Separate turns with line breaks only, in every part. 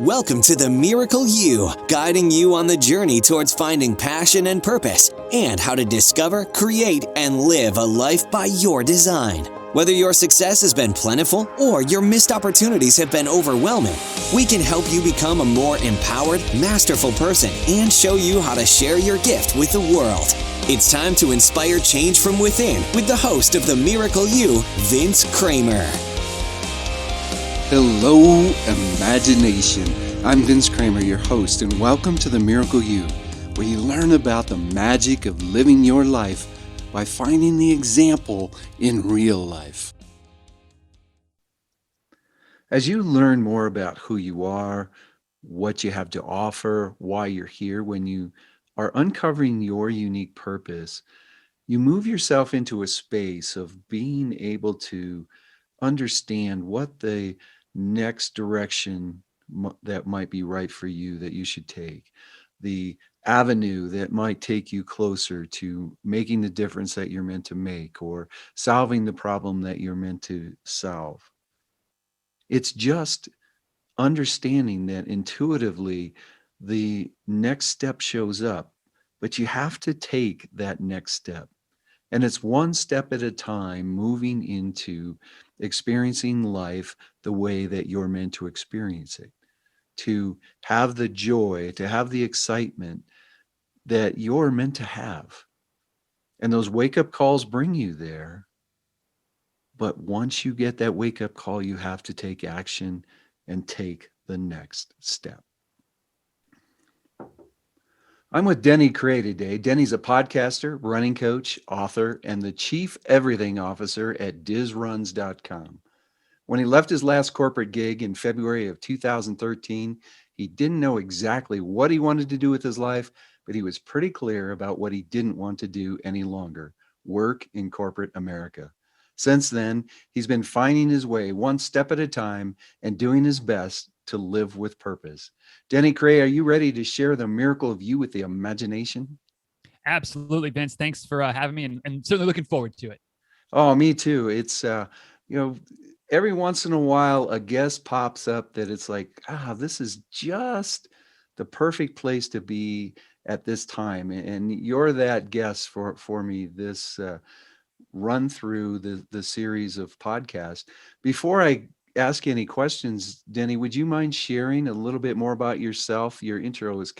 Welcome to the Miracle You, guiding you on the journey towards finding passion and purpose, and how to discover, create, and live a life by your design. Whether your success has been plentiful or your missed opportunities have been overwhelming, we can help you become a more empowered, masterful person and show you how to share your gift with the world. It's time to inspire change from within with the host of the Miracle You, Vince Kramer.
Hello, imagination. I'm Vince Kramer, your host, and welcome to the Miracle You, where you learn about the magic of living your life by finding the example in real life. As you learn more about who you are, what you have to offer, why you're here, when you are uncovering your unique purpose, you move yourself into a space of being able to understand what the next direction that might be right for you that you should take, the avenue that might take you closer to making the difference that you're meant to make or solving the problem that you're meant to solve. It's just understanding that intuitively the next step shows up, but you have to take that next step. And it's one step at a time, moving into experiencing life the way that you're meant to experience it, to have the joy, to have the excitement that you're meant to have. And those wake-up calls bring you there. But once you get that wake-up call, you have to take action and take the next step. I'm with Denny Krahe today. Denny's a podcaster, running coach, author, and the chief everything officer at DizRuns.com. When he left his last corporate gig in February of 2013, he didn't know exactly what he wanted to do with his life, but he was pretty clear about what he didn't want to do any longer: work in corporate America. Since then, he's been finding his way one step at a time and doing his best to live with purpose. Denny Krahe, are you ready to share the miracle of you with the imagination?
Absolutely, Vince. Thanks for having me, and certainly looking forward to it.
Oh, me too. It's, every once in a while, a guest pops up that it's like, this is just the perfect place to be at this time. And you're that guest for me this run through the series of podcasts. Before I ask any questions, Denny, would you mind sharing a little bit more about yourself? Your intro is,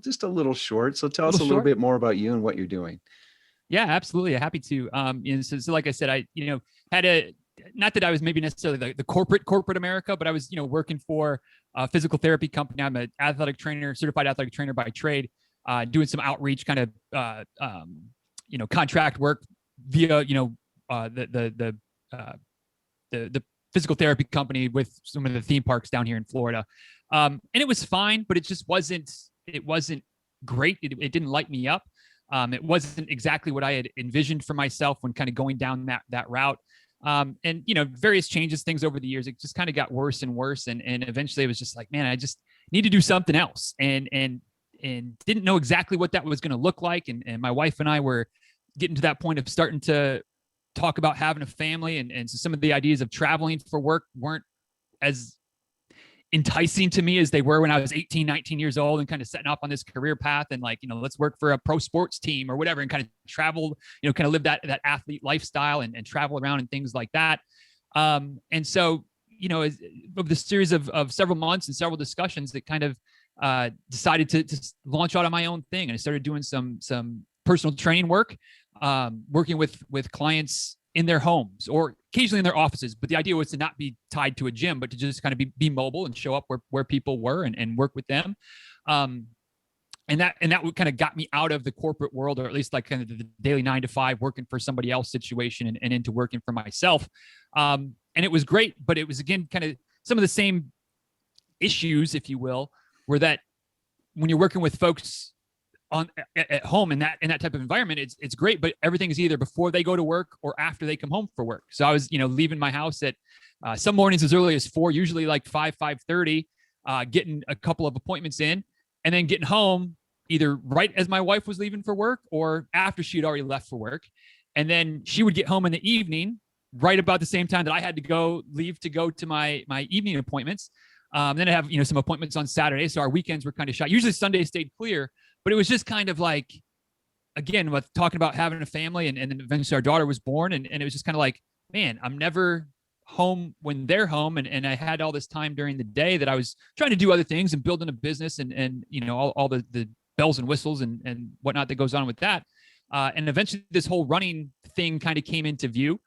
just a little short. So tell us a little bit more about you and what you're doing.
Yeah, absolutely. Happy to. So like I said, I, had not that I was maybe necessarily the corporate America, but I was, working for a physical therapy company. I'm an athletic trainer, certified athletic trainer by trade, doing some outreach kind of, contract work via, the physical therapy company with some of the theme parks down here in Florida. And it was fine, but it just wasn't great. It didn't light me up. It wasn't exactly what I had envisioned for myself when kind of going down that route. And, various changes, things over the years, it just kind of got worse and worse. And eventually it was just like, man, I just need to do something else. And didn't know exactly what that was going to look like. And my wife and I were getting to that point of starting to talk about having a family. And so some of the ideas of traveling for work weren't as enticing to me as they were when I was 18, 19 years old and kind of setting off on this career path and like, let's work for a pro sports team or whatever, and kind of travel, kind of live that athlete lifestyle and travel around and things like that. And so, of the series of several months and several discussions that kind of decided to launch out on my own thing. And I started doing some personal training work, working with clients in their homes or occasionally in their offices. But the idea was to not be tied to a gym, but to just kind of be mobile and show up where people were and work with them. And that kind of got me out of the corporate world, or at least like kind of the daily 9 to 5 working for somebody else situation and into working for myself. And it was great, but it was, again, kind of some of the same issues, if you will, were that when you're working with folks at home in that type of environment, it's great, but everything is either before they go to work or after they come home for work. So I was, leaving my house at some mornings as early as 4, usually like 5:30, getting a couple of appointments in, and then getting home either right as my wife was leaving for work or after she had already left for work. And then she would get home in the evening, right about the same time that I had to leave to go to my evening appointments. Then I have, some appointments on Saturday. So our weekends were kind of shot. Usually Sunday stayed clear, but it was just kind of like, again, with talking about having a family, and then eventually our daughter was born. And it was just kind of like, man, I'm never home when they're home. And I had all this time during the day that I was trying to do other things and building a business and all the bells and whistles and whatnot that goes on with that. And eventually this whole running thing kind of came into view.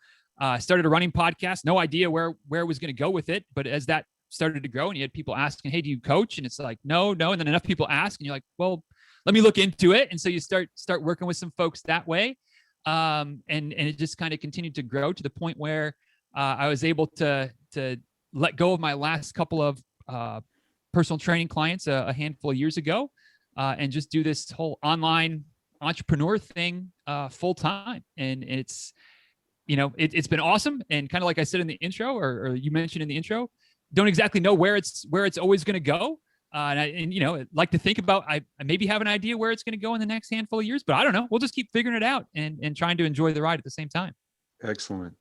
Started a running podcast, no idea where it was going to go with it. But as that started to grow and you had people asking, hey, do you coach? And it's like, no. And then enough people ask and you're like, well, let me look into it. And so you start working with some folks that way. And it just kind of continued to grow to the point where I was able to let go of my last couple of personal training clients a handful of years ago, and just do this whole online entrepreneur thing full time. And it's been awesome. And kind of like I said in the intro, or you mentioned in the intro, don't exactly know where it's always going to go. And like to think about, I maybe have an idea where it's going to go in the next handful of years, but I don't know. We'll just keep figuring it out and trying to enjoy the ride at the same time.
Excellent.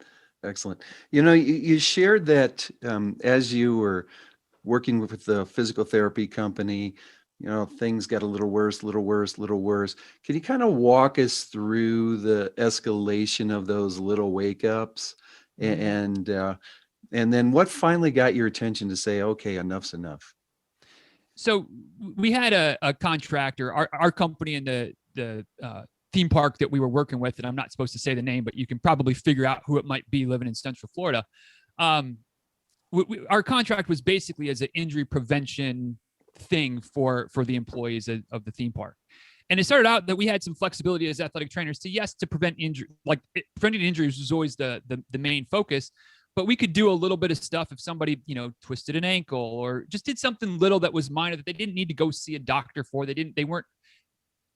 You shared that as you were working with the physical therapy company, things got a little worse. Can you kind of walk us through the escalation of those little wake ups, and then what finally got your attention to say, okay, enough's enough?
So we had a contractor, our company in the theme park that we were working with, and I'm not supposed to say the name, but you can probably figure out who it might be living in Central Florida. Our contract was basically as an injury prevention thing for the employees of the theme park. And it started out that we had some flexibility as athletic trainers to prevent injury. Like preventing injuries was always the main focus, but we could do a little bit of stuff if somebody, twisted an ankle or just did something little that was minor that they didn't need to go see a doctor for. They weren't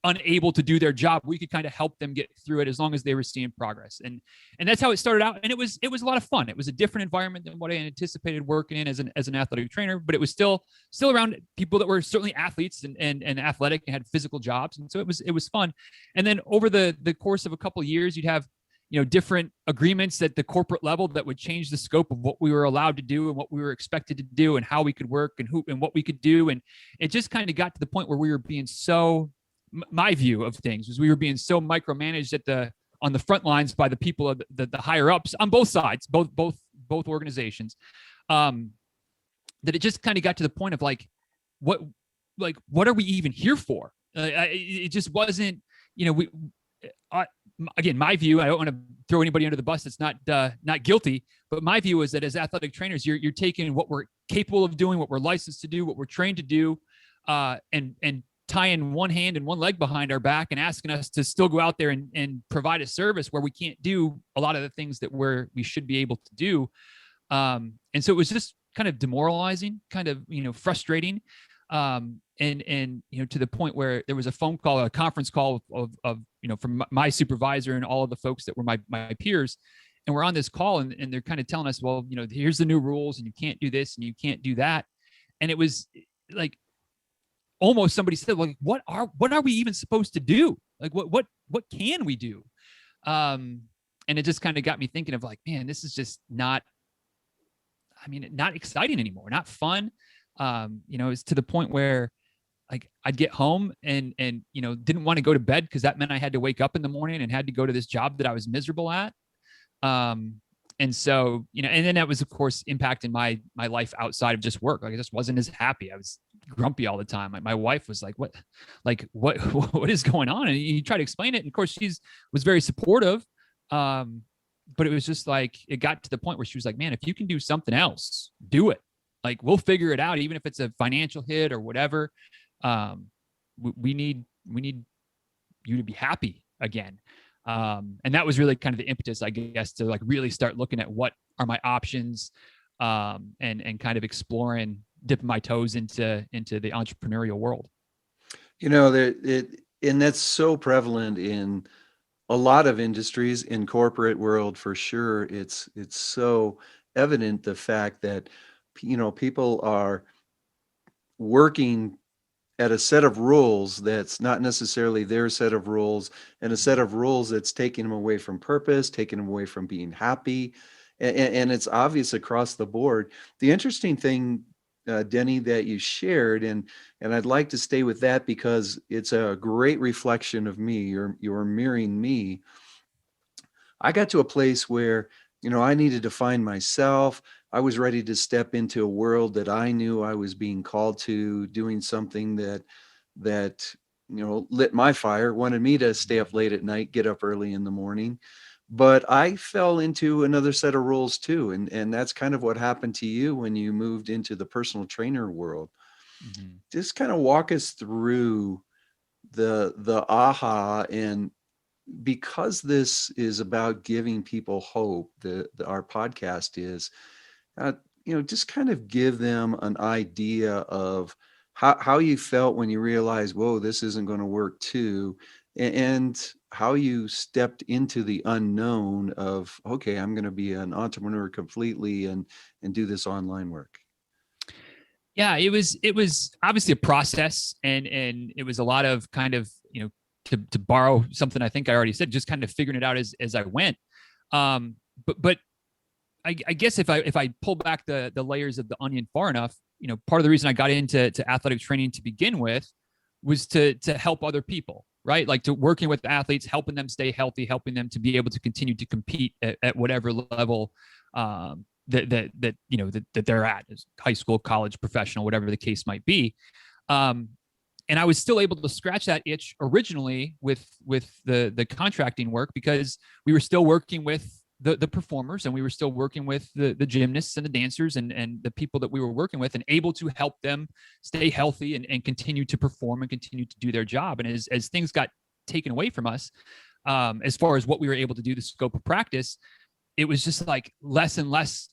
unable to do their job. We could kind of help them get through it as long as they were seeing progress. And that's how it started out. And it was a lot of fun. It was a different environment than what I anticipated working in as an athletic trainer, but it was still around people that were certainly athletes and athletic and had physical jobs. And so it was fun. And then over the course of a couple of years, you'd have, different agreements at the corporate level that would change the scope of what we were allowed to do and what we were expected to do and how we could work and who and what we could do. And it just kind of got to the point where we were being my view of things was we were being so micromanaged on the front lines by the people of the higher ups on both sides, both organizations, that it just kind of got to the point of what are we even here for? It just wasn't, again, my view, I don't want to throw anybody under the bus that's not guilty, but my view is that as athletic trainers, you're taking what we're capable of doing, what we're licensed to do, what we're trained to do, and tying one hand and one leg behind our back and asking us to still go out there and provide a service where we can't do a lot of the things that we should be able to do. And so it was just kind of demoralizing, kind of, frustrating. And to the point where there was a conference call of from my supervisor and all of the folks that were my peers. And we're on this call and they're kind of telling us, well, here's the new rules and you can't do this and you can't do that. And it was like, almost somebody said, like, what are we even supposed to do? Like, what can we do? And it just kind of got me thinking of like, man, this is just not exciting anymore, not fun. It's to the point where like I'd get home and didn't want to go to bed because that meant I had to wake up in the morning and had to go to this job that I was miserable at. And so, and then that was, of course, impacting my life outside of just work. Like I just wasn't as happy. I was grumpy all the time. Like my wife was like, what is going on? And you try to explain it. And of course, was very supportive. But it was just like, it got to the point where she was like, man, if you can do something else, do it. Like, we'll figure it out. Even if it's a financial hit or whatever. We need you to be happy again. And that was really kind of the impetus, I guess, to like really start looking at what are my options, and kind of exploring, dipping my toes into the entrepreneurial world.
And that's so prevalent in a lot of industries, in corporate world for sure. It's so evident, the fact that people are working at a set of rules that's not necessarily their set of rules, and a set of rules that's taking them away from purpose, taking them away from being happy. And it's obvious across the board. The interesting thing Denny, that you shared, and I'd like to stay with that because it's a great reflection of me. You're mirroring me. I got to a place where, I needed to find myself. I was ready to step into a world that I knew I was being called to, doing something that lit my fire, wanted me to stay up late at night, get up early in the morning. But I fell into another set of rules too, and that's kind of what happened to you when you moved into the personal trainer world.
Mm-hmm.
Just kind of walk us through the aha, and because this is about giving people hope, our podcast is, uh, just kind of give them an idea of how you felt when you realized, whoa, this isn't going to work too, and how you stepped into the unknown of, okay, I'm going to be an entrepreneur completely and do this online work.
Yeah, it was obviously a process, and it was a lot of kind of, to borrow something I think I already said, just kind of figuring it out as I went. But I guess if I pull back the layers of the onion far enough, part of the reason I got into athletic training to begin with was to help other people, right? Like to working with athletes, helping them stay healthy, helping them to be able to continue to compete at whatever level that they're at, as high school, college, professional, whatever the case might be. And I was still able to scratch that itch originally with the contracting work, because we were still working with the performers, and we were still working with the gymnasts and the dancers and the people that we were working with, and able to help them stay healthy and continue to perform and continue to do their job. And as things got taken away from us, as far as what we were able to do, the scope of practice, it was just like less and less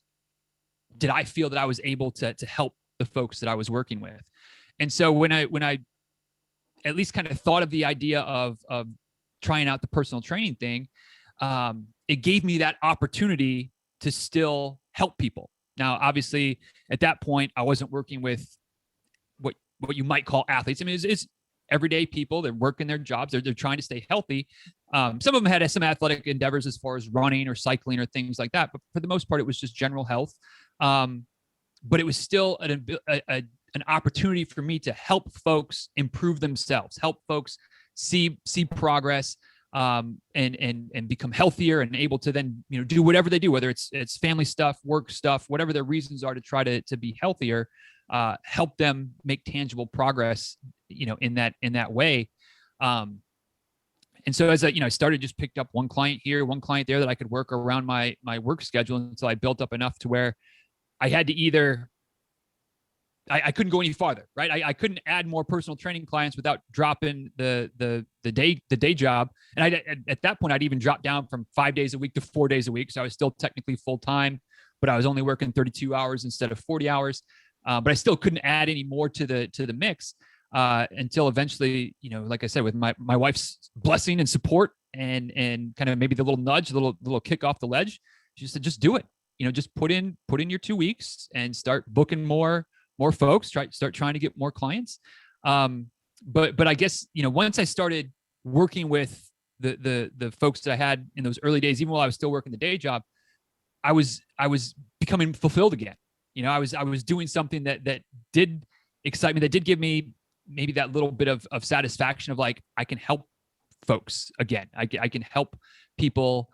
did I feel that I was able to help the folks that I was working with. And so when I at least kind of thought of the idea of trying out the personal training thing, it gave me that opportunity to still help people. Now, obviously, at that point, I wasn't working with what you might call athletes. I mean, it's everyday people. They're working their jobs. They're trying to stay healthy. Some of them had some athletic endeavors as far as running or cycling or things like that. But for the most part, it was just general health. But it was still an opportunity for me to help folks improve themselves, help folks see progress, and become healthier and able to then do whatever they do, whether it's family stuff, work stuff, whatever their reasons are to try to be healthier. Help them make tangible progress, in that way. And so as I started, just picked up one client here, one client there that I could work around my work schedule until I built up enough to where I had to either, I couldn't go any farther, right? I couldn't add more personal training clients without dropping the day job. And at that point, I'd even dropped down from 5 days a week to 4 days a week. So I was still technically full time, but I was only working 32 hours instead of 40 hours. But I still couldn't add any more to the mix until eventually, like I said, with my wife's blessing and support and kind of maybe the little nudge, the little kick off the ledge, she said, just do it. Just put in your 2 weeks and start booking more folks, start trying to get more clients. But I guess, once I started working with the folks that I had in those early days, even while I was still working the day job, I was becoming fulfilled again. I was doing something that did excite me, that did give me maybe that little bit of satisfaction of like, I can help folks again. I can help people,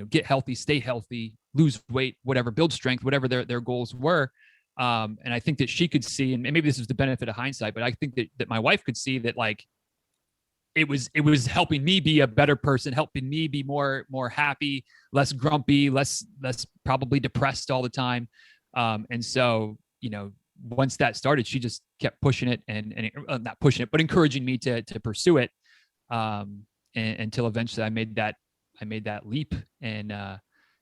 get healthy, stay healthy, lose weight, whatever, build strength, whatever their goals were. And I think that she could see, and maybe this is the benefit of hindsight, but I think that my wife could see that, like, it was helping me be a better person, helping me be more happy, less grumpy, less probably depressed all the time. And so, once that started, she just kept pushing it and not pushing it, but encouraging me to pursue it. Until eventually I made that leap, and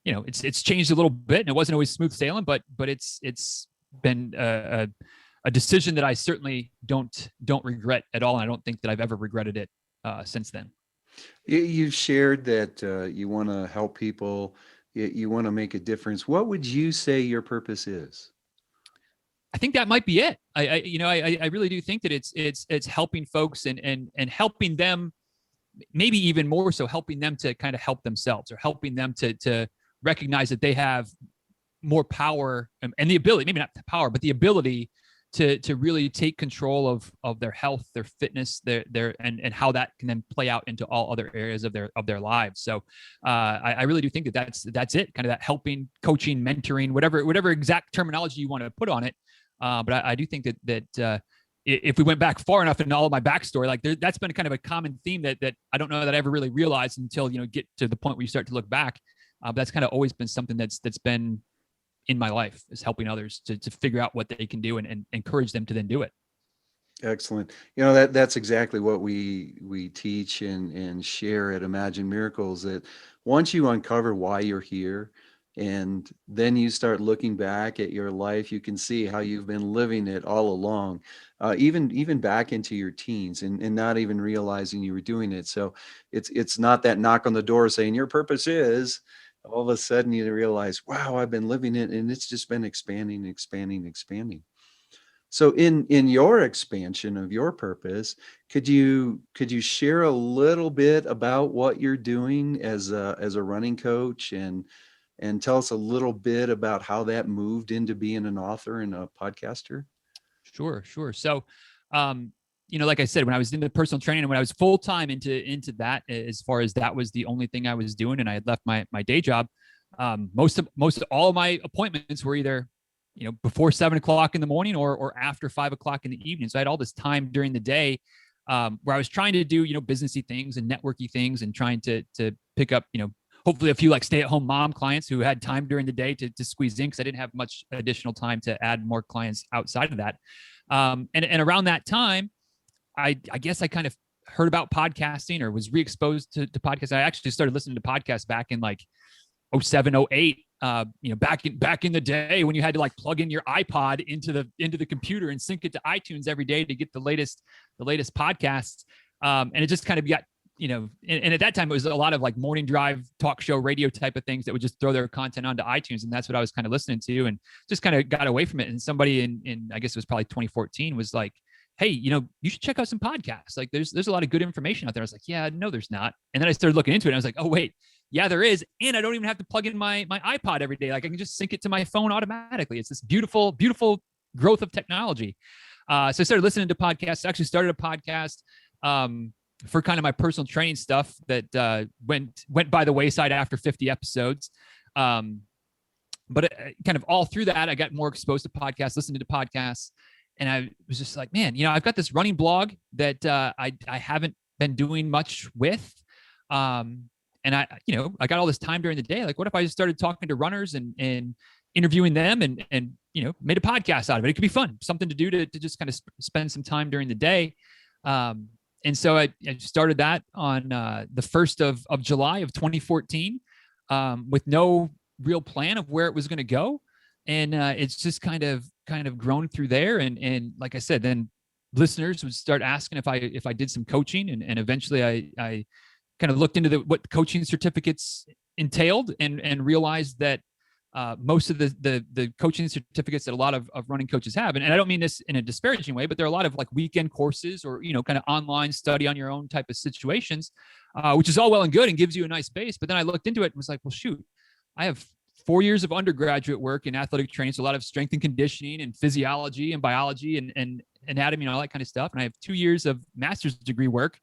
it's changed a little bit, and it wasn't always smooth sailing, but it's been a decision that I certainly don't regret at all, and I don't think that I've ever regretted it since then.
You've shared that you want to help people, you want to make a difference. What would you say your purpose is?
I think that might be it. I really do think that it's helping folks and helping them, maybe even more so helping them to kind of help themselves, or helping them to recognize that they have more power and the ability, maybe not the power, but the ability to really take control of their health, their fitness, and how that can then play out into all other areas of their lives. So I really do think that's it, kind of that helping, coaching, mentoring, whatever exact terminology you want to put on it. But I do think that if we went back far enough in all of my backstory, like that's been kind of a common theme that I don't know that I ever really realized until, get to the point where you start to look back. But that's kind of always been something that's been in my life, is helping others to figure out what they can do and encourage them to then do it.
Excellent. That's exactly what we teach and share at Imagine Miracles, that once you uncover why you're here, and then you start looking back at your life, you can see how you've been living it all along, even back into your teens, and not even realizing you were doing it. So it's not that knock on the door saying your purpose is, all of a sudden you realize, wow, I've been living it, and it's just been expanding. So in your expansion of your purpose, could you share a little bit about what you're doing as a running coach, and tell us a little bit about how that moved into being an author and a podcaster?
Sure. So, like I said, when I was in the personal training and when I was full time into that, as far as that was the only thing I was doing, and I had left my day job, most of all of my appointments were either, before 7 o'clock in the morning or after 5 o'clock in the evening. So I had all this time during the day, where I was trying to do, businessy things and networky things, and trying to pick up, hopefully a few like stay-at-home mom clients who had time during the day to squeeze in, because I didn't have much additional time to add more clients outside of that. And around that time, I guess I kind of heard about podcasting, or was re-exposed to podcasts. I actually started listening to podcasts back in like 07, 08, back in the day when you had to like plug in your iPod into the computer and sync it to iTunes every day to get the latest podcasts. And it just kind of got, and at that time it was a lot of like morning drive, talk show, radio type of things that would just throw their content onto iTunes. And that's what I was kind of listening to, and just kind of got away from it. And somebody in I guess it was probably 2014 was like, hey, you should check out some podcasts. Like there's a lot of good information out there. I was like, yeah, no, there's not. And then I started looking into it, and I was like, oh wait, yeah, there is. And I don't even have to plug in my iPod every day. Like I can just sync it to my phone automatically. It's this beautiful, beautiful growth of technology. So I started listening to podcasts. I actually started a podcast for kind of my personal training stuff that went by the wayside after 50 episodes. But kind of all through that, I got more exposed to podcasts, listening to podcasts. And I was just like, man, I've got this running blog that I haven't been doing much with. And I got all this time during the day. Like, what if I just started talking to runners and interviewing them and made a podcast out of it? It could be fun, something to do to just kind of spend some time during the day. And so I started that on the 1st of July of 2014 with no real plan of where it was going to go. And it's just kind of grown through there. And like I said, then listeners would start asking if I did some coaching, and eventually I kind of looked into what coaching certificates entailed, and realized that most of the coaching certificates that a lot of running coaches have, and I don't mean this in a disparaging way, but there are a lot of like weekend courses or, kind of online study on your own type of situations, which is all well and good and gives you a nice base. But then I looked into it and was like, well, shoot, I have 4 years of undergraduate work in athletic training, so a lot of strength and conditioning and physiology and biology and anatomy and all that kind of stuff. And I have 2 years of master's degree work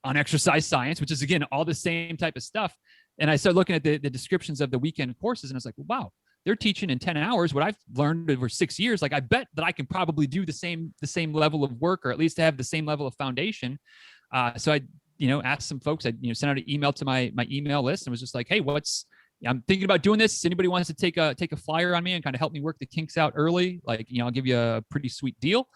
on exercise science, which is, again, all the same type of stuff. And I started looking at the descriptions of the weekend courses, and I was like, well, wow, they're teaching in 10 hours what I've learned over 6 years. Like, I bet that I can probably do the same level of work, or at least have the same level of foundation. So I, asked some folks. I, sent out an email to my email list and was just like, hey, I'm thinking about doing this. Anybody wants to take a flyer on me and kind of help me work the kinks out early? Like, I'll give you a pretty sweet deal.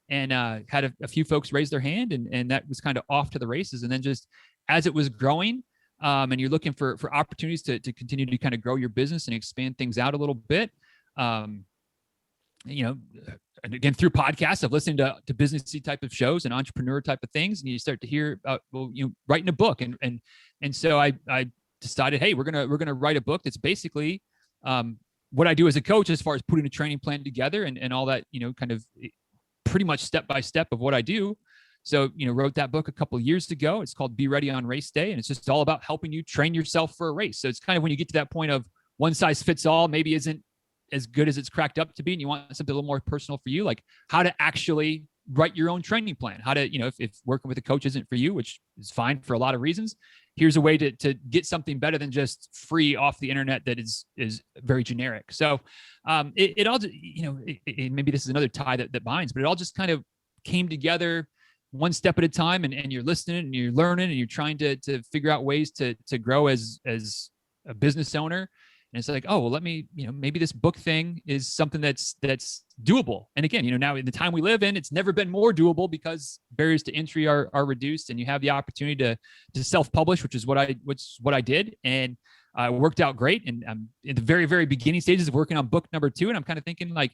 And had a few folks raise their hand, and that was kind of off to the races. And then just as it was growing, and you're looking for opportunities to continue to kind of grow your business and expand things out a little bit, and again, through podcasts, I've listened to businessy type of shows and entrepreneur type of things, and you start to hear about, writing a book. And so I decided, hey, we're gonna write a book that's basically what I do as a coach, as far as putting a training plan together and all that, kind of pretty much step by step of what I do. So, wrote that book a couple of years ago. It's called Be Ready on Race Day. And it's just all about helping you train yourself for a race. So it's kind of when you get to that point of one size fits all, maybe isn't as good as it's cracked up to be, and you want something a little more personal for you, like how to actually write your own training plan, how to, if working with a coach isn't for you, which is fine for a lot of reasons, here's a way to get something better than just free off the internet that is very generic. So it all, maybe this is another tie that binds, but it all just kind of came together one step at a time, and you're listening and you're learning and you're trying to figure out ways to grow as a business owner. And it's like, oh, well, let me, maybe this book thing is something that's doable. And again, now in the time we live in, it's never been more doable because barriers to entry are reduced, and you have the opportunity to self-publish, which is what I did. And it worked out great. And I'm in the very, very beginning stages of working on book number 2. And I'm kind of thinking, like,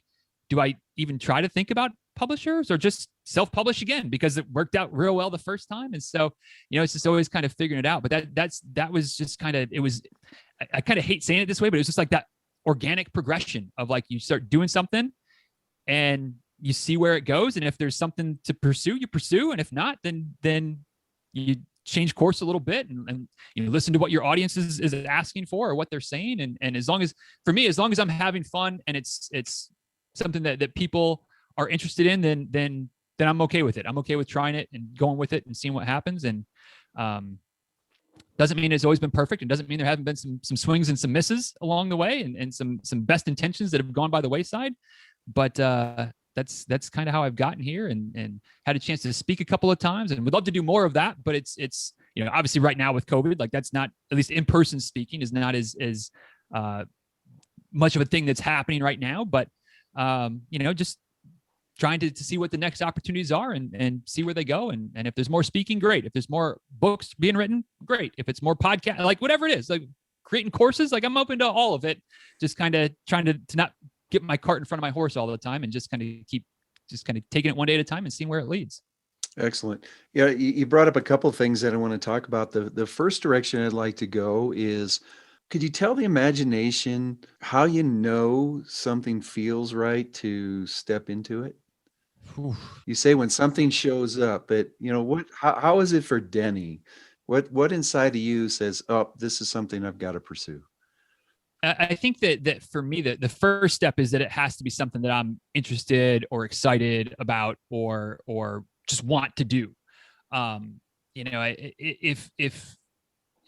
do I even try to think about publishers or just self-publish again, because it worked out real well the first time? And so, it's just always kind of figuring it out. But that was just kind of, it was, I kind of hate saying it this way, but it was just like that organic progression of, like, you start doing something and you see where it goes. And if there's something to pursue, you pursue. And if not, then you change course a little bit and listen to what your audience is asking for or what they're saying. And as long as I'm having fun and it's something that people are interested in, then I'm okay with it. I'm okay with trying it and going with it and seeing what happens. And doesn't mean it's always been perfect, and doesn't mean there haven't been some swings and some misses along the way, and some best intentions that have gone by the wayside. But that's kind of how I've gotten here, and had a chance to speak a couple of times, and would love to do more of that. But it's obviously right now with COVID, like, that's not, at least in-person speaking is not as much of a thing that's happening right now. But just trying to see what the next opportunities are and see where they go. And if there's more speaking, great. If there's more books being written, great. If it's more podcast, like whatever it is, like creating courses, like I'm open to all of it. Just kind of trying to not get my cart in front of my horse all the time, and just kind of keep taking it one day at a time and seeing where it leads.
Excellent. Yeah, you brought up a couple of things that I want to talk about. The first direction I'd like to go is, could you tell the imagination how you know something feels right to step into it? You say when something shows up, but how is it for Denny? What inside of you says, oh, this is something I've got to pursue?
I think that for me, the first step is that it has to be something that I'm interested or excited about or just want to do. If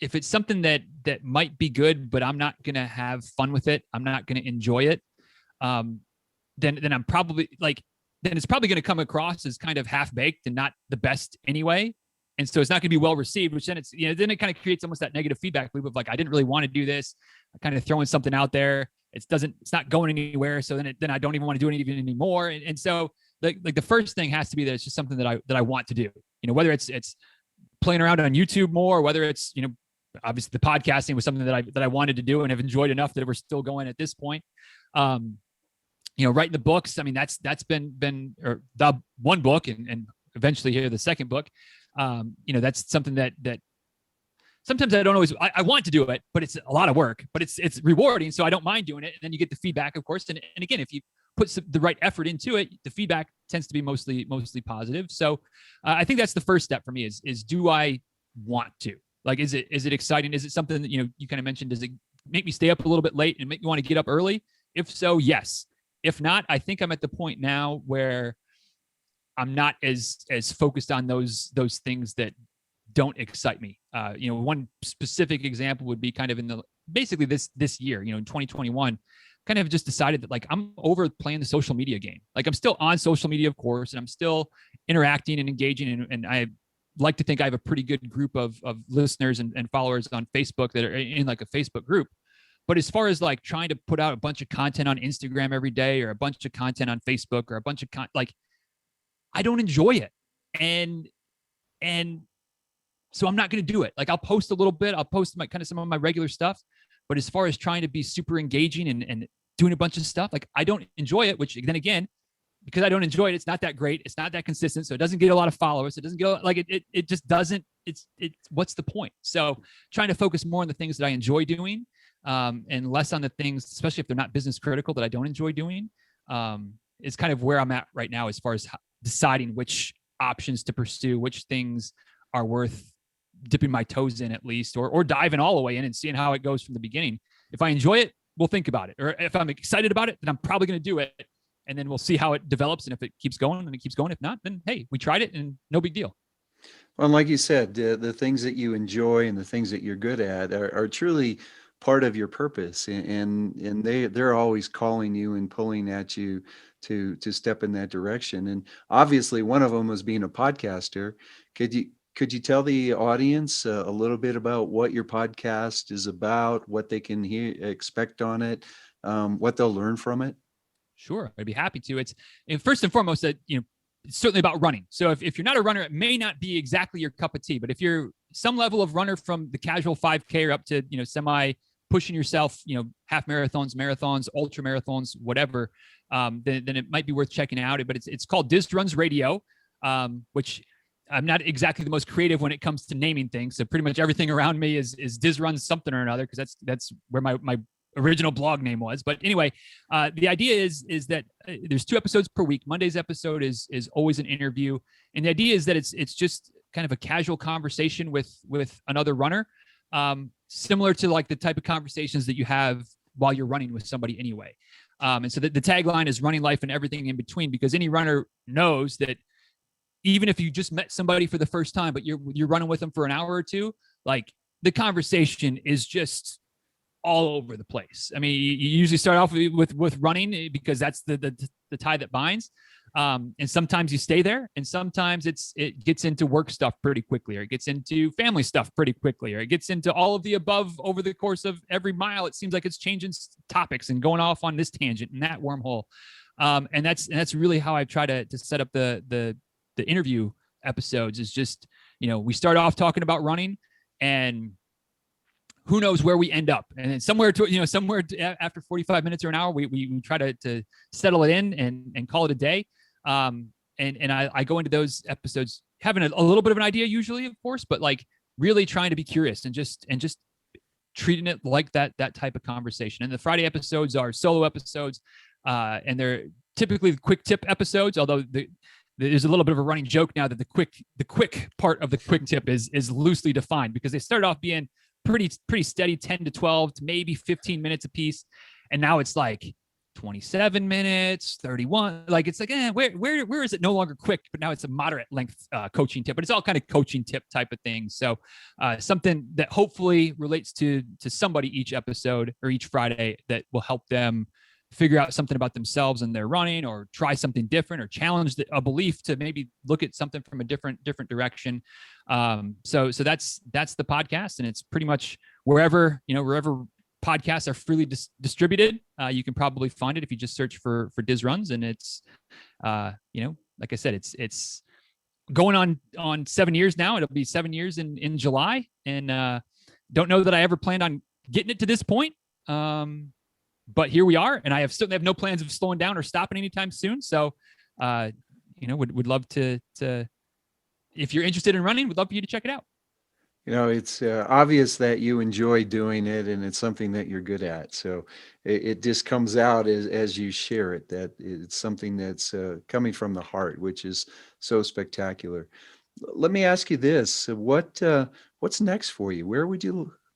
it's something that might be good, but I'm not going to have fun with it, I'm not going to enjoy it, then I'm probably then it's probably going to come across as kind of half-baked and not the best anyway. And so it's not going to be well received, which then then it kind of creates almost that negative feedback loop of, like, I didn't really want to do this. I'm kind of throwing something out there. It's not going anywhere. So then I don't even want to do it even anymore. And so the first thing has to be that it's just something that I want to do, whether it's playing around on YouTube more, or whether it's, obviously the podcasting was something that I wanted to do and have enjoyed enough that we're still going at this point. Writing the books, I mean, that's been or the one book and eventually here the second book. That's something that sometimes I don't always, I want to do it, but it's a lot of work, but it's rewarding. So I don't mind doing it. And then you get the feedback, of course. And again, if you put the right effort into it, the feedback tends to be mostly positive. So I think that's the first step for me is do I want to? Like, is it exciting? Is it something that, you kind of mentioned, does it make me stay up a little bit late and make me want to get up early? If so, yes. If not, I think I'm at the point now where I'm not as focused on those things that don't excite me. One specific example would be kind of in basically this year, in 2021, kind of just decided that, like, I'm over playing the social media game. Like, I'm still on social media, of course, and I'm still interacting and engaging. And I like to think I have a pretty good group of listeners and followers on Facebook that are in like a Facebook group. But as far as like trying to put out a bunch of content on Instagram every day, or a bunch of content on Facebook, or a bunch of I don't enjoy it. And so I'm not going to do it. Like, I'll post a little bit, I'll post some of my regular stuff. But as far as trying to be super engaging and doing a bunch of stuff, like, I don't enjoy it, which then again, because I don't enjoy it, it's not that great. It's not that consistent. So it doesn't get a lot of followers. It doesn't get it just doesn't, it's what's the point? So trying to focus more on the things that I enjoy doing, and less on the things, especially if they're not business critical, that I don't enjoy doing, is kind of where I'm at right now as far as deciding which options to pursue, which things are worth dipping my toes in at least, or diving all the way in and seeing how it goes from the beginning. If I enjoy it, we'll think about it. Or if I'm excited about it, then I'm probably going to do it. And then we'll see how it develops. And if it keeps going, then it keeps going. If not, then hey, we tried it and no big deal.
Well, like you said, the things that you enjoy and the things that you're good at are truly part of your purpose, and they're always calling you and pulling at you to step in that direction. And obviously, one of them was being a podcaster. Could you tell the audience a little bit about what your podcast is about, what they can expect on it, what they'll learn from it?
Sure, I'd be happy to. It's first and foremost that it's certainly about running. So if you're not a runner, it may not be exactly your cup of tea. But if you're some level of runner from the casual 5K or up to semi pushing yourself, half marathons, ultra marathons, whatever, then it might be worth checking out. But it's called Diz Runs Radio, which I'm not exactly the most creative when it comes to naming things. So pretty much everything around me is Diz Runs something or another, because that's where my original blog name was. But anyway, the idea is that there's 2 episodes per week. Monday's episode is always an interview, and the idea is that it's just kind of a casual conversation with another runner, similar to like the type of conversations that you have while you're running with somebody anyway. And so the tagline is running life and everything in between, because any runner knows that even if you just met somebody for the first time, but you're running with them for an hour or two, like the conversation is just all over the place. I mean, you usually start off with running because that's the tie that binds. And sometimes you stay there, and sometimes it gets into work stuff pretty quickly, or it gets into family stuff pretty quickly, or it gets into all of the above over the course of every mile. It seems like it's changing topics and going off on this tangent and that wormhole. And that's really how I try to set up the interview episodes, is just, we start off talking about running, and who knows where we end up. And then somewhere after 45 minutes or an hour, we try to settle it in and call it a day. And I go into those episodes having a little bit of an idea usually, of course, but like really trying to be curious and just treating it like that type of conversation. And the Friday episodes are solo episodes, and they're typically quick tip episodes, although there's a little bit of a running joke now that the quick part of the quick tip is loosely defined, because they started off being pretty steady, 10 to 12 to maybe 15 minutes a piece, and now it's like 27 minutes, 31. Like it's like, where is it no longer quick, but now it's a moderate length coaching tip, but it's all kind of coaching tip type of things. So something that hopefully relates to somebody each episode or each Friday, that will help them figure out something about themselves and their running, or try something different, or challenge a belief to maybe look at something from a different direction. So that's the podcast, and it's pretty much wherever podcasts are freely distributed. You can probably find it if you just search for Diz Runs, and it's like I said, it's going on 7 years now. It'll be 7 years in July, and don't know that I ever planned on getting it to this point. But here we are, and I certainly have no plans of slowing down or stopping anytime soon. So, would love to, if you're interested in running, would love for you to check it out.
It's obvious that you enjoy doing it, and it's something that you're good at. So it just comes out as you share it, that it's something that's coming from the heart, which is so spectacular. Let me ask you this: what's next for you?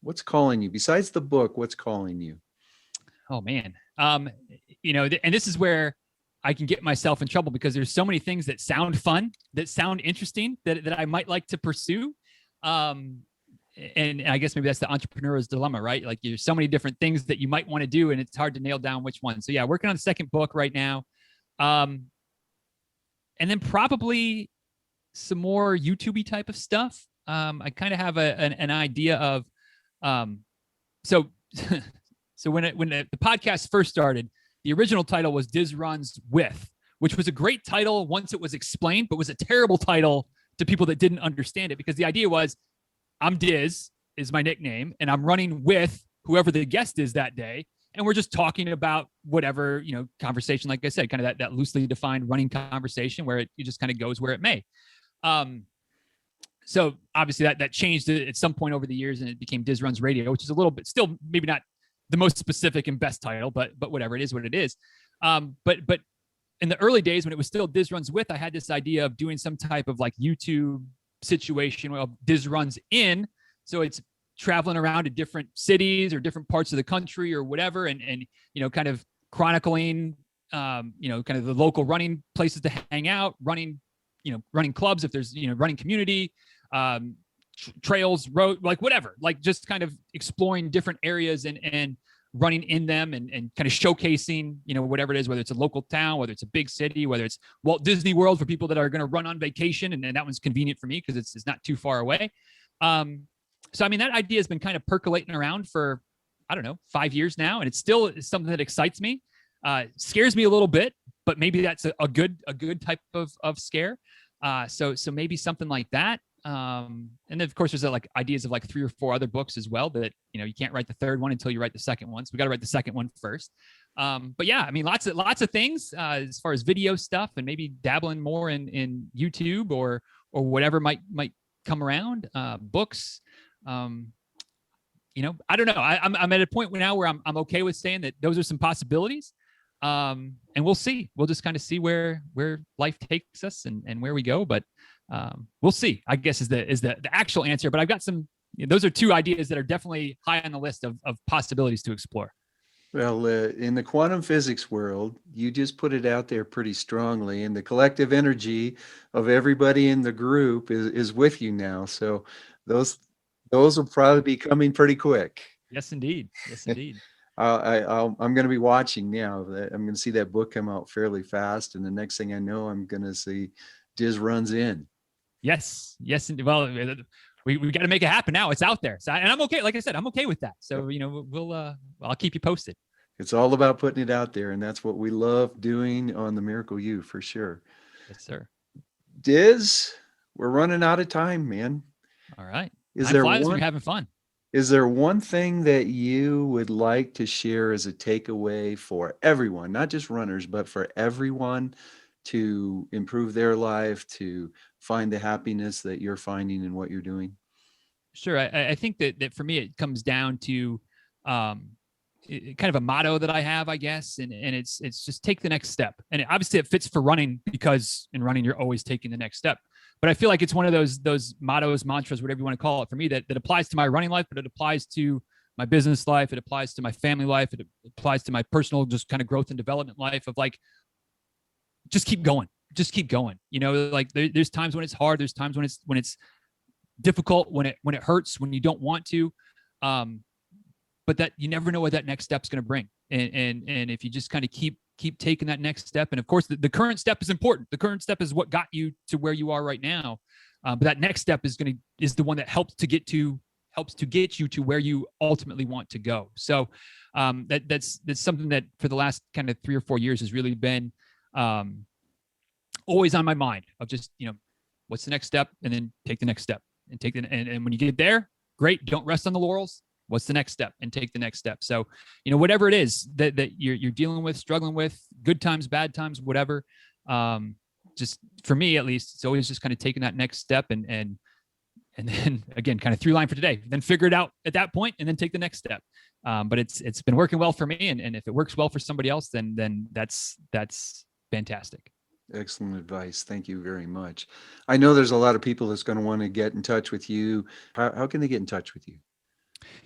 What's calling you besides the book? What's calling you?
Oh man. And this is where I can get myself in trouble, because there's so many things that sound fun, that sound interesting, that I might like to pursue. And I guess maybe that's the entrepreneur's dilemma, right? Like there's so many different things that you might want to do, and it's hard to nail down which one. So yeah, working on the second book right now. And then probably some more YouTube-y type of stuff. I kind of have an idea of, so when the podcast first started, the original title was Diz Runs With, which was a great title once it was explained, but was a terrible title to people that didn't understand it, because the idea was, I'm Diz is my nickname, and I'm running with whoever the guest is that day, and we're just talking about whatever, conversation, like I said, kind of that loosely defined running conversation where it just kind of goes where it may. So obviously that changed at some point over the years, and it became Diz Runs Radio, which is a little bit still maybe not the most specific and best title, but whatever, it is what it is. But in the early days when it was still Diz Runs With, I had this idea of doing some type of like YouTube situation, well, Diz Runs In. So it's traveling around to different cities or different parts of the country or whatever, and kind of chronicling, kind of the local running places to hang out, running clubs if there's running community, trails, road, like whatever, like just kind of exploring different areas and running in them and kind of showcasing, whatever it is, whether it's a local town, whether it's a big city, whether it's Walt Disney World for people that are going to run on vacation. And that one's convenient for me because it's not too far away. So, I mean, that idea has been kind of percolating around for, I don't know, 5 years now. And it's still something that excites me, scares me a little bit, but maybe that's a good type of scare. So maybe something like that. And then of course there's like ideas of like 3 or 4 other books as well that, you can't write the third one until you write the second one. So we got to write the second one first. But yeah, I mean, lots of things, as far as video stuff and maybe dabbling more in YouTube or whatever might come around, books. I don't know. I'm at a point now where I'm okay with saying that those are some possibilities. And we'll see. We'll just kind of see where life takes us and where we go. But we'll see, I guess, is the actual answer. But I've got some. Those are 2 ideas that are definitely high on the list of possibilities to explore.
Well, in the quantum physics world, you just put it out there pretty strongly, and the collective energy of everybody in the group is with you now. So those will probably be coming pretty quick.
Yes, indeed. Yes, indeed.
I'm going to be watching now. I'm going to see that book come out fairly fast, and the next thing I know, I'm going to see Diz runs in.
Yes. Well, we got to make it happen now. It's out there. So, and I'm okay. Like I said, I'm okay with that. So, I'll keep you posted.
It's all about putting it out there. And that's what we love doing on the Miracle You, for sure.
Yes, sir.
Diz, we're running out of time, man.
All right.
We're
having fun.
Is there one thing that you would like to share as a takeaway for everyone, not just runners, but for everyone, to improve their life, to find the happiness that you're finding in what you're doing?
Sure. I think that for me, it comes down to kind of a motto that I have, I guess. And it's just take the next step. And obviously it fits for running, because in running, you're always taking the next step. But I feel like it's one of those mottos, mantras, whatever you want to call it, for me, that applies to my running life, but it applies to my business life. It applies to my family life. It applies to my personal, just kind of growth and development life of like, just keep going. Like there's times when it's hard. There's times when it's difficult, when it hurts, when you don't want to. But that you never know what that next step's going to bring. And if you just kind of keep taking that next step, and of course the current step is important. The current step is what got you to where you are right now. But that next step is the one that helps to get you to where you ultimately want to go. So that's something that for the last kind of 3 or 4 years has really been always on my mind, of just, what's the next step, and then take the next step, and and when you get there, great. Don't rest on the laurels. What's the next step, and take the next step. So, whatever it is that you're dealing with, struggling with, good times, bad times, whatever. Just for me, at least, it's always just kind of taking that next step, and then again, kind of through line for today, then figure it out at that point, and then take the next step. But it's been working well for me, and if it works well for somebody else, then that's fantastic.
Excellent advice. Thank you very much. I know there's a lot of people that's going to want to get in touch with you. How can they get in touch with you?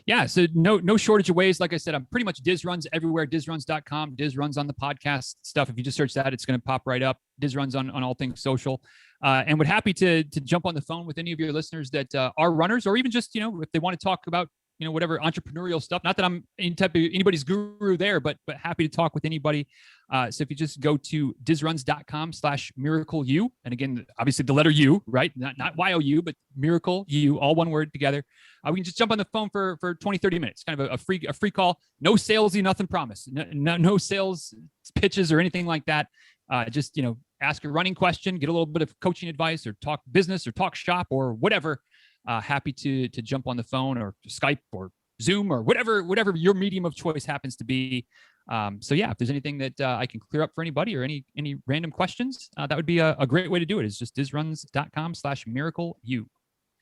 Yeah, so no shortage of ways. Like I said, I'm pretty much Diz Runs everywhere. DizRuns.com. Diz Runs on the podcast stuff. If you just search that, it's going to pop right up. Diz Runs on all things social. And would happy to jump on the phone with any of your listeners that are runners, or even just, if they want to talk about, whatever entrepreneurial stuff. Not that I'm anybody's guru there, but happy to talk with anybody. So if you just go to dizruns.com/miracleu, and again, obviously the letter U, right? Not YOU, but Miracle U, all one word together. We can just jump on the phone for 20, 30 minutes, kind of a free call. No salesy, nothing promised. No sales pitches or anything like that. Just, ask a running question, get a little bit of coaching advice, or talk business, or talk shop, or whatever. Happy to jump on the phone, or Skype, or Zoom, or whatever your medium of choice happens to be. So yeah, if there's anything that I can clear up for anybody, or any random questions, that would be a great way to do it. Is just dizruns.com/miracleu.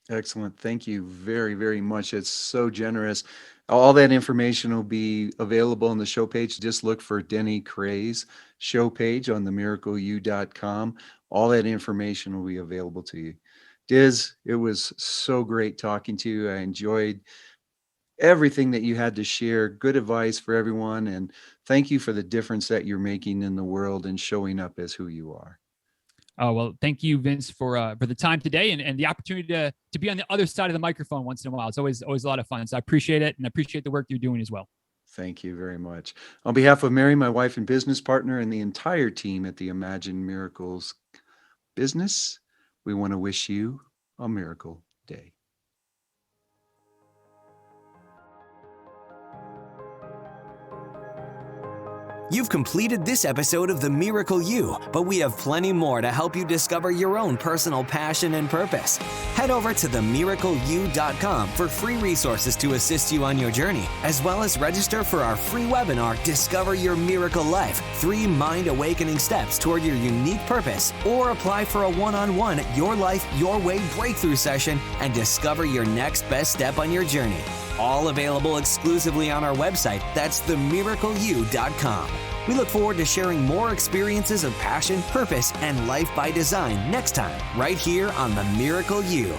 Excellent. Thank you very, very much. It's so generous. All that information will be available on the show page. Just look for Denny Krahe's show page on themiracleu.com. All that information will be available to you. Diz, it was so great talking to you. I enjoyed everything that you had to share. Good advice for everyone. And thank you for the difference that you're making in the world and showing up as who you are.
Oh, well, thank you, Vince, for the time today and the opportunity to be on the other side of the microphone once in a while. It's always a lot of fun. So I appreciate it, and I appreciate the work you're doing as well.
Thank you very much. On behalf of Mary, my wife and business partner, and the entire team at the Imagine Miracles business, we want to wish you a miracle day.
You've completed this episode of The Miracle You, but we have plenty more to help you discover your own personal passion and purpose. Head over to themiracleyou.com for free resources to assist you on your journey, as well as register for our free webinar, Discover Your Miracle Life, 3 Mind Awakening Steps Toward Your Unique Purpose, or apply for a one-on-one Your Life, Your Way breakthrough session and discover your next best step on your journey. All available exclusively on our website. That's themiracleyou.com. We look forward to sharing more experiences of passion, purpose, and life by design next time, right here on The Miracle You.